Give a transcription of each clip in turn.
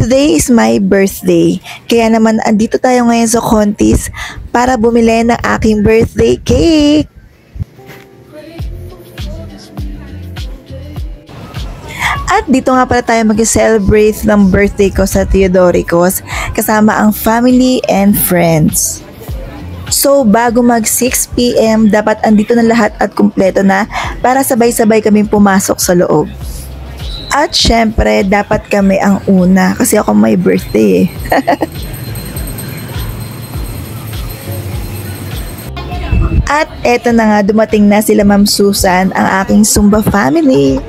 Today is my birthday, kaya naman andito tayo ngayon sa Contis para bumili ng aking birthday cake. At dito nga pala tayo mag-celebrate ng birthday ko sa Teodoricos kasama ang family and friends. So bago mag 6 PM dapat andito na lahat at kumpleto na para sabay-sabay kaming pumasok sa loob. At syempre, dapat kami ang una kasi ako may birthday eh. At eto na nga, dumating na sila Ma'am Susan, ang aking Zumba family.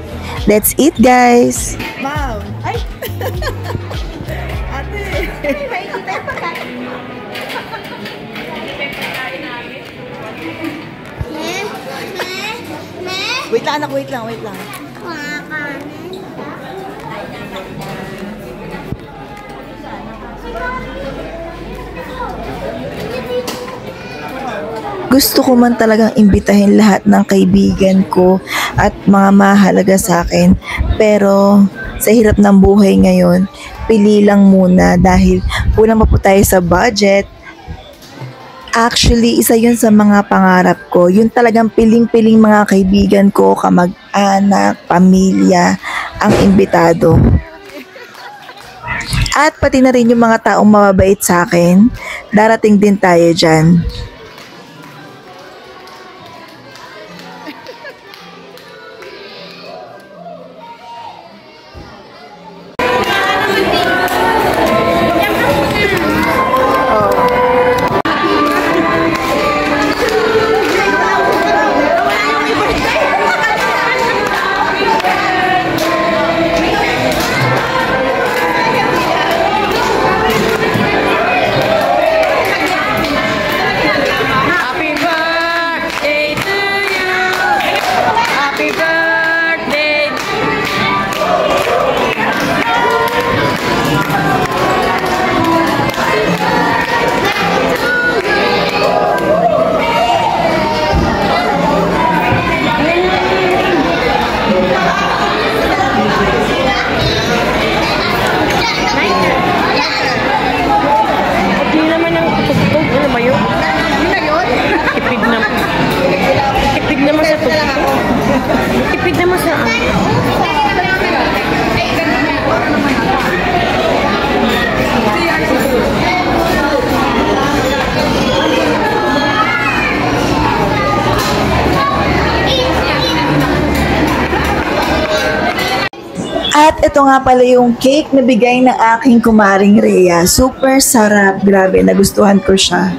Let's eat, guys! Ma'am! Ay! Ate! May kita yung pagkain. Wait lang anak, wait lang. Gusto ko man talagang imbitahin lahat ng kaibigan ko at mga mahalaga sa akin. Pero sa hirap ng buhay ngayon, pili lang muna dahil kulang pa po tayo sa budget. Actually, isa yun sa mga pangarap ko. Yung talagang piling-piling mga kaibigan ko, kamag-anak, pamilya, ang imbitado. At pati na rin yung mga taong mababait sa akin, darating din tayo dyan. At ito nga pala yung cake na bigay ng aking kumaring Rhea. Super sarap. Grabe, nagustuhan ko siya.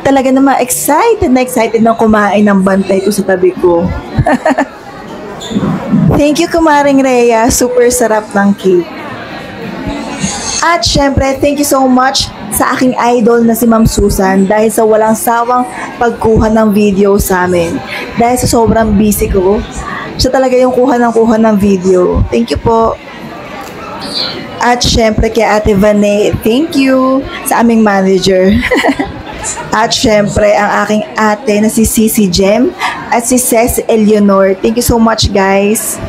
Talaga naman excited na kumain ng bantay ko sa tabi ko. Thank you kumaring Rhea. Super sarap ng cake. At syempre, thank you so much sa aking idol na si Ma'am Susan dahil sa walang sawang pagkuha ng video sa amin. Dahil sa sobrang busy ko, siya talaga yung kuha ng video. Thank you po. At syempre kay Ate Vanay, thank you sa aming manager. At syempre ang aking ate na si Cici Jem at si Ceci Eleanor. Thank you so much guys.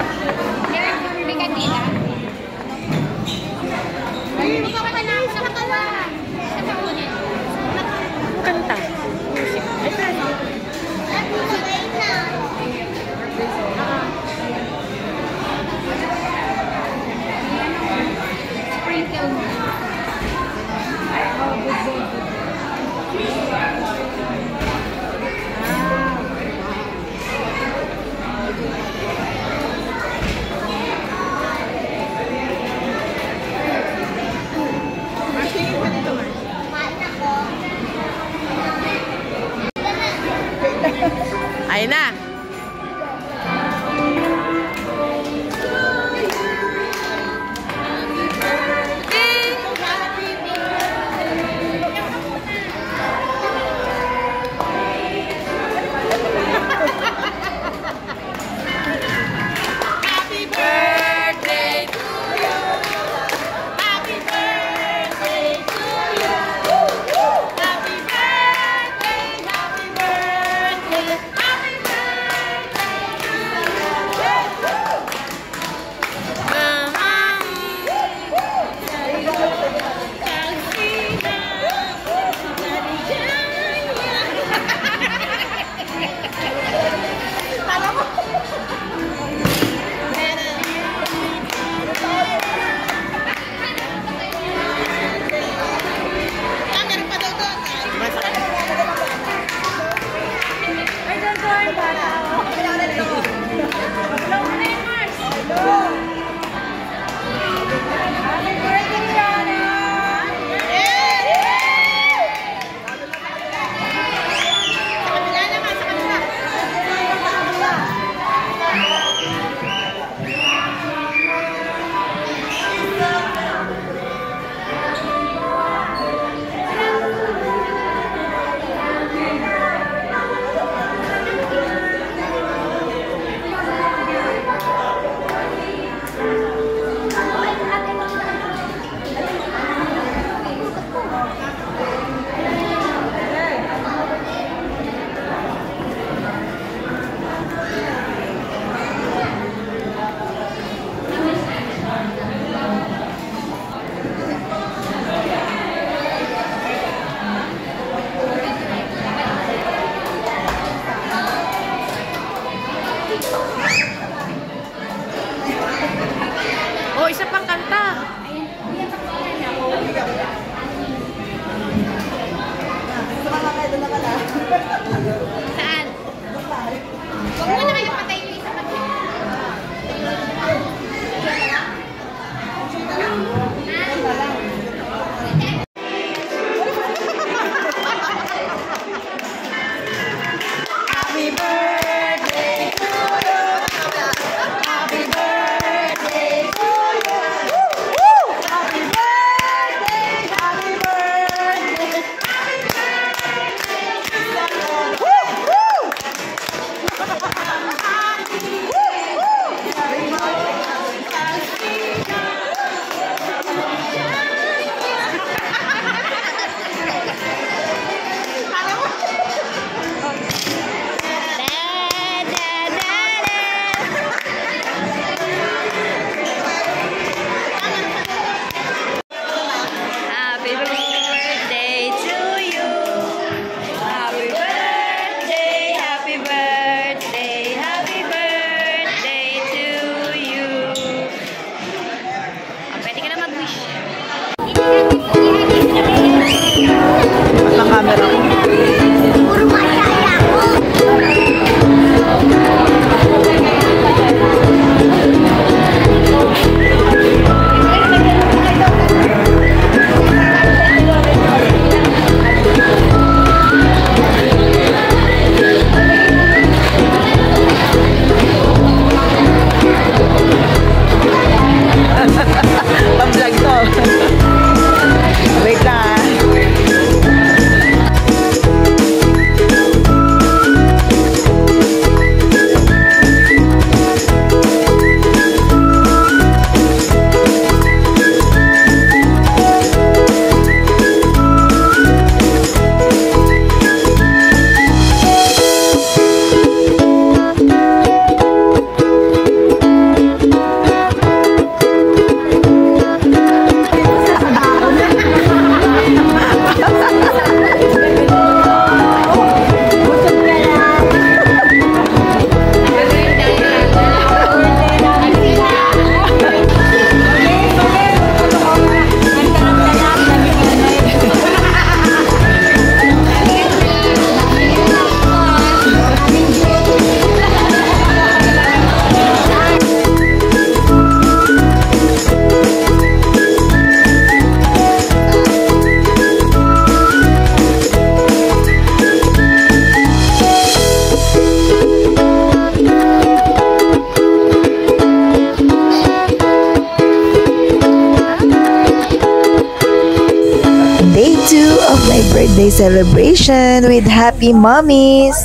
of my birthday celebration with happy mommies.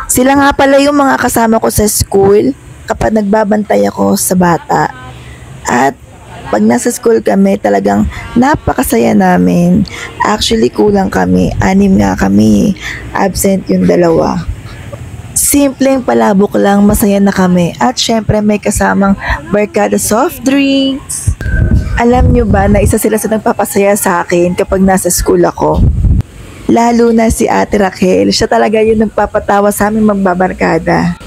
Sila nga pala yung mga kasama ko sa school kapag nagbabantay ako sa bata. At pag nasa school kami, talagang napakasaya namin. Actually, kulang kami. 6 nga kami. Absent yung 2. Simpleng palabok lang, masaya na kami. At syempre, may kasamang barkada soft drinks. Alam nyo ba na isa sila sa nagpapasaya sa akin kapag nasa school ako? Lalo na si Ate Raquel. Siya talaga yung nagpapatawa sa amin magbabarkada.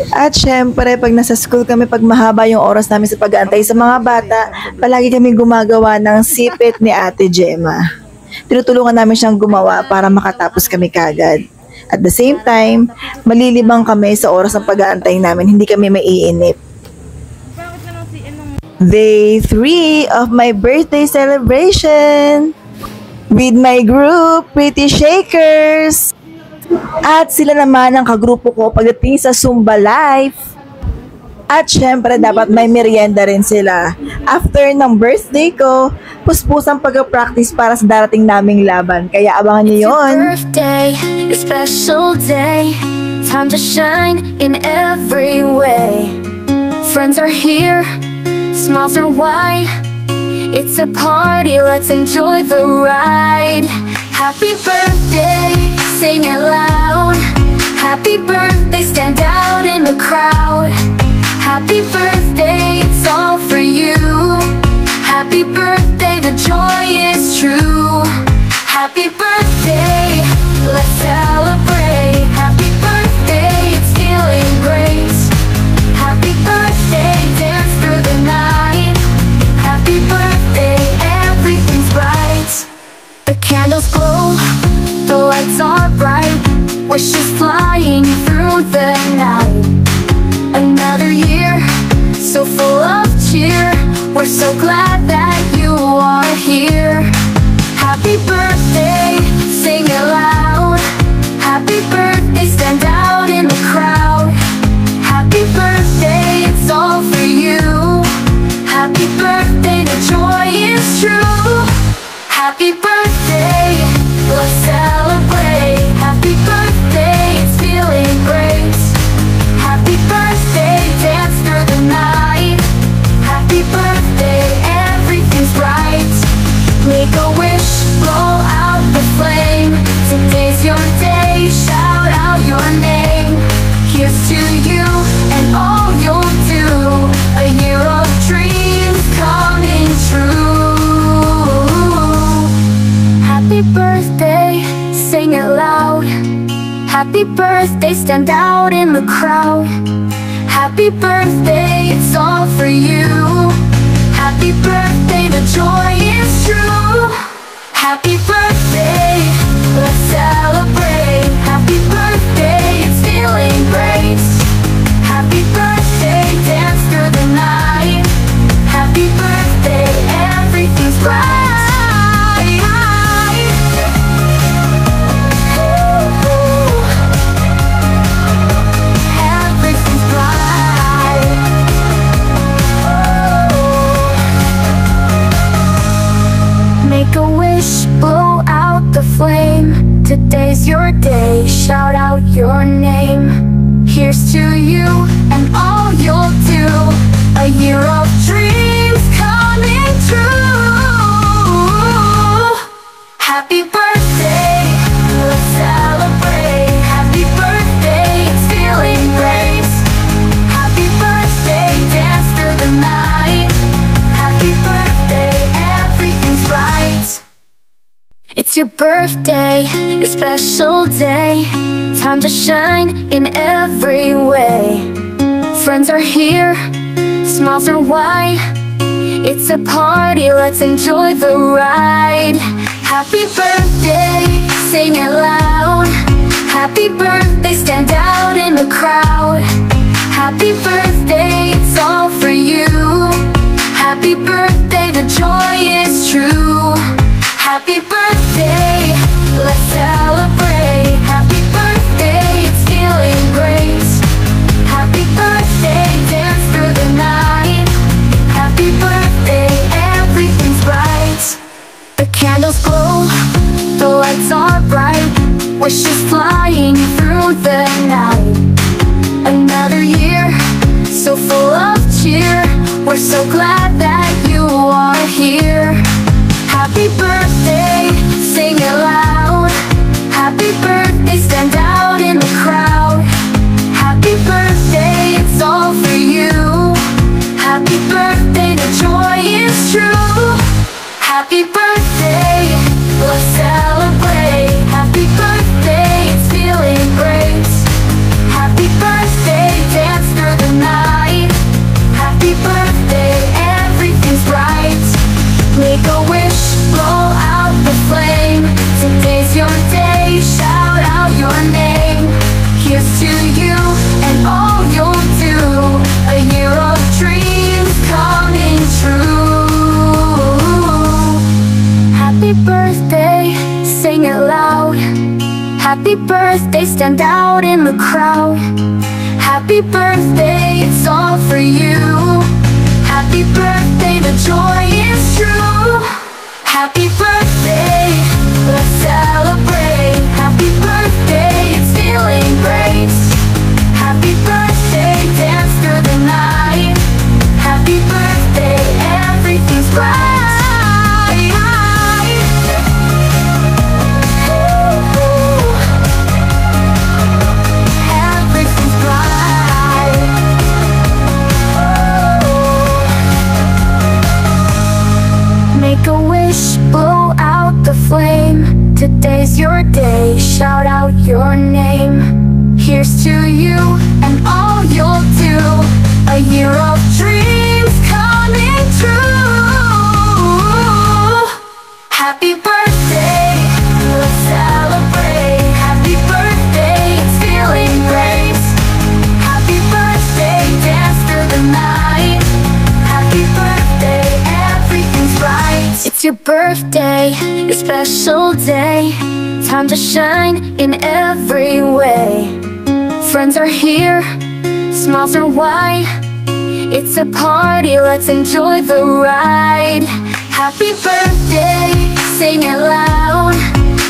At syempre, pag nasa school kami, pag mahaba yung oras namin sa pag-aantay sa mga bata, palagi kami gumagawa ng sipit ni Ate Gemma. Tinutulungan namin siyang gumawa para makatapos kami kagad. At the same time, malilibang kami sa oras ng pag-aantay namin, hindi kami maiinip. Day 3 of my birthday celebration with my group, Pretty Shakers. At sila naman ang kagrupo ko pagdating sa Zumba Life. At syempre, dapat may merienda rin sila. After ng birthday ko, puspusang pag-practice para sa darating naming laban. Kaya abangan niyo yun. It's your birthday, a special day. Time to shine in every way. Friends are here, smiles are wide. It's a party, let's enjoy the ride. Happy birthday, sing it loud. Happy birthday, stand out in the crowd. Happy birthday, it's all for you. Happy birthday, the joy is true. Happy birthday, let's celebrate. Happy birthday, it's feeling great. Happy birthday, dance through the night. Happy birthday, everything's bright. The candles glow, the lights are bright. Wishes flying through the night. Another year, so full of cheer. We're so glad that you are here. Happy birthday, sing it loud. Happy birthday, stand out in the crowd. Happy birthday, it's all for you. Happy birthday, the joy is true. Happy birthday, let's celebrate. Happy birthday, it's feeling great. Happy birthday, dance through the night. Happy birthday, everything's bright. Make a wish, blow out the flame. Today's your day, shout out your name. Here's to you and all you'll do. A year of dreams coming true. Happy birthday, sing it loud. Happy birthday, stand out in the crowd. Happy birthday, it's all for you. Happy birthday, the joy is true. Happy birthday, let's celebrate. Happy birthday, it's feeling great. Happy birthday, dance through the night. Happy birthday, everything's bright. Make a wish, blow out the flame. Today's your day, shout out your name. Here's to you and all you'll do. A year of dreams coming true. Happy birthday, let's celebrate. Happy birthday, it's feeling great. Happy birthday, dance through the night. Happy birthday, everything's right. It's your birthday, a special day. Time to shine in every way. Friends are here, smiles are wide. It's a party, let's enjoy the ride. Happy birthday, sing it loud. Happy birthday, stand out in the crowd. Happy birthday, it's all for you. Happy birthday, the joy is true. Happy birthday, let's celebrate. Happy birthday, it's feeling great. Happy birthday. flying through the night. Another year, so full of cheer. We're so glad that you are here. Happy birthday, sing it loud. Happy birthday, stand out in the crowd. Happy birthday, it's all for you. Happy birthday, the joy is true. Happy birthday, let's celebrate. Happy birthday, it's feeling great. Happy birthday, dance through the night. Happy birthday, everything's bright. Make a wish, blow out the flame. Today's your day, shout out your name. Here's to you and all you'll do. A year of dreams coming true. Happy birthday, sing it loud. Happy birthday, stand out in the crowd. Happy birthday, it's all for you. Happy birthday, the joy is true. Happy birthday, let's celebrate. Happy birthday, it's feeling great. Happy birthday, dance through the night. Happy birthday, everything's bright. Everything's bright. Make a wish, blow out the flame. Today's your day, shout out your name. Here's to you and all you'll do. A year of dreams coming true. Happy birthday, let's celebrate. Happy birthday, it's feeling great. Happy birthday, dance through the night. Happy birthday, everything's right. It's your birthday, your special day. Time to shine in every way. Friends are here, smiles are wide. It's a party, let's enjoy the ride. Happy birthday, sing it loud.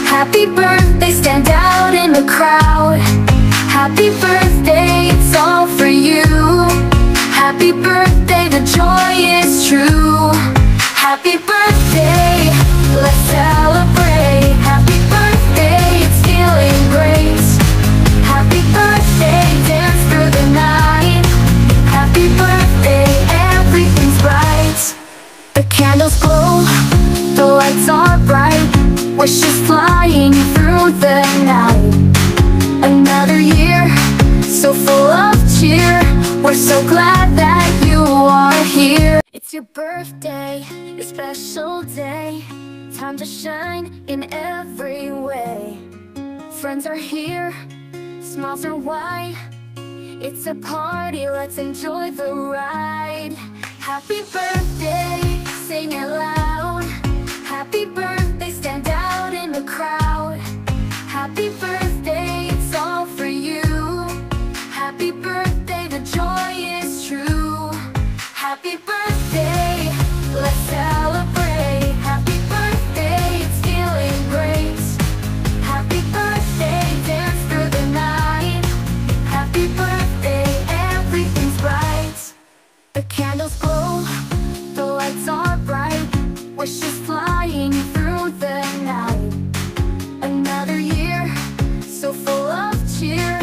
Happy birthday, stand out in the crowd. Happy birthday, it's all for you. Happy birthday, the joy is true. Happy birthday, let's celebrate. Happy birthday, it's feeling great. Happy birthday, dance through the night. Happy birthday, everything's bright. The candles glow, the lights are bright. Wishes flying through the night. Another year, so full of cheer. We're so glad that you are here. It's your birthday, your special day. Time to shine in every way. Friends are here, smiles are wide. It's a party, let's enjoy the ride. Happy birthday, sing it loud. Happy birthday, stand out in the crowd. Happy birthday, it's all for you. Happy birthday, the joy is true. Happy birthday, let's celebrate. Happy birthday, it's feeling great. Happy birthday, dance through the night. Happy birthday, everything's bright. The candles glow, the lights are bright. Wishes flying through the night. Another year, so full of cheer.